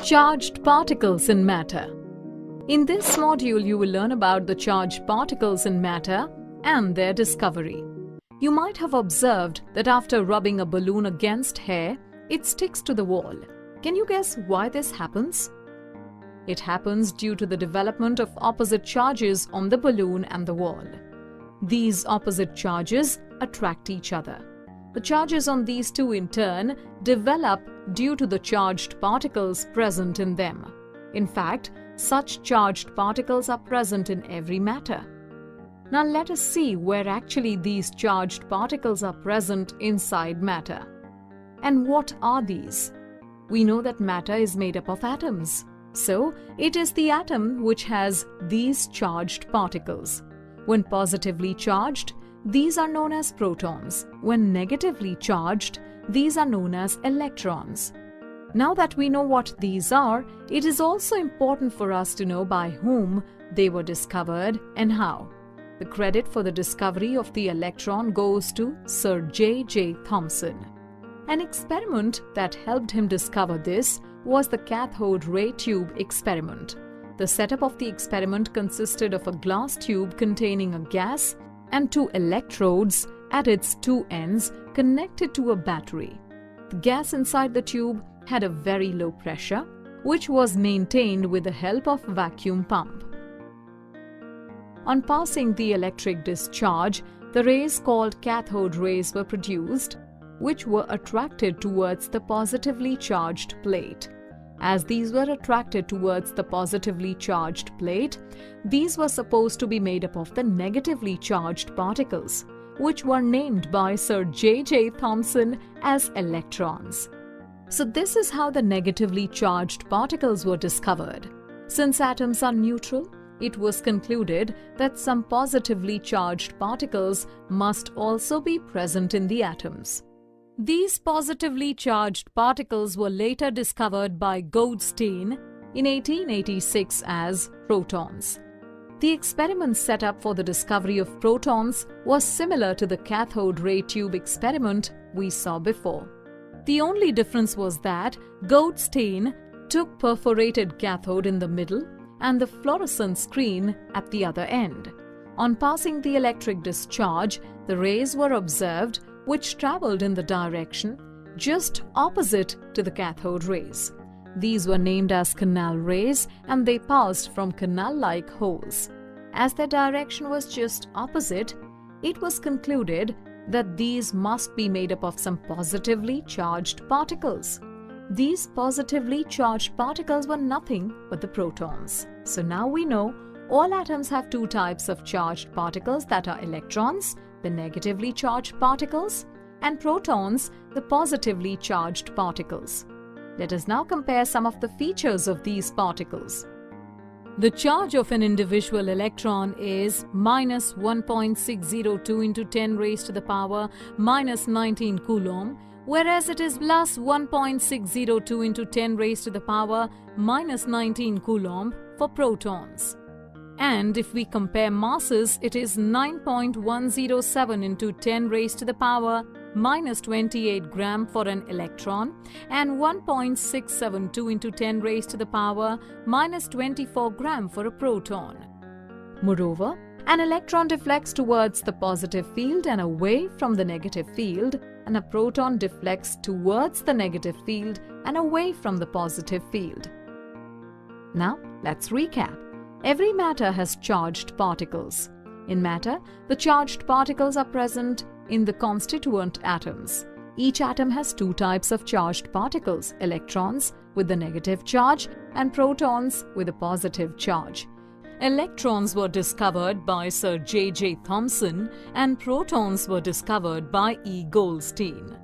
Charged particles in matter. In this module, you will learn about the charged particles in matter and their discovery. You might have observed that after rubbing a balloon against hair, it sticks to the wall. Can you guess why this happens? It happens due to the development of opposite charges on the balloon and the wall. These opposite charges attract each other. The charges on these two in turn develop due to the charged particles present in them. In fact, such charged particles are present in every matter. Now let us see where actually these charged particles are present inside matter. And what are these? We know that matter is made up of atoms. So, it is the atom which has these charged particles. When positively charged, these are known as protons. When negatively charged, these are known as electrons. Now that we know what these are, it is also important for us to know by whom they were discovered and how. The credit for the discovery of the electron goes to Sir J.J. Thomson. An experiment that helped him discover this was the cathode ray tube experiment. The setup of the experiment consisted of a glass tube containing a gas and two electrodes at its two ends connected to a battery. The gas inside the tube had a very low pressure, which was maintained with the help of vacuum pump. On passing the electric discharge, the rays called cathode rays were produced, which were attracted towards the positively charged plate. As these were attracted towards the positively charged plate, these were supposed to be made up of the negatively charged particles, which were named by Sir J.J. Thomson as electrons. So this is how the negatively charged particles were discovered. Since atoms are neutral, it was concluded that some positively charged particles must also be present in the atoms. These positively charged particles were later discovered by Goldstein in 1886 as protons. The experiment set up for the discovery of protons was similar to the cathode ray tube experiment we saw before. The only difference was that Goldstein took perforated cathode in the middle and the fluorescent screen at the other end. On passing the electric discharge, the rays were observed which traveled in the direction just opposite to the cathode rays. These were named as canal rays and they passed from canal-like holes. As their direction was just opposite, it was concluded that these must be made up of some positively charged particles. These positively charged particles were nothing but the protons. So now we know all atoms have two types of charged particles, that are electrons, the negatively charged particles, and protons, the positively charged particles. Let us now compare some of the features of these particles. The charge of an individual electron is minus 1.602 into 10 raised to the power minus 19 coulomb, whereas it is plus 1.602 into 10 raised to the power minus 19 coulomb for protons. And if we compare masses, it is 9.107 into 10 raised to the power minus 28 gram for an electron and 1.672 into 10 raised to the power minus 24 gram for a proton. Moreover, an electron deflects towards the positive field and away from the negative field, and a proton deflects towards the negative field and away from the positive field. Now, let's recap. Every matter has charged particles. In matter, the charged particles are present in the constituent atoms. Each atom has two types of charged particles, electrons with the negative charge and protons with a positive charge. Electrons were discovered by Sir J.J. Thomson and protons were discovered by E. Goldstein.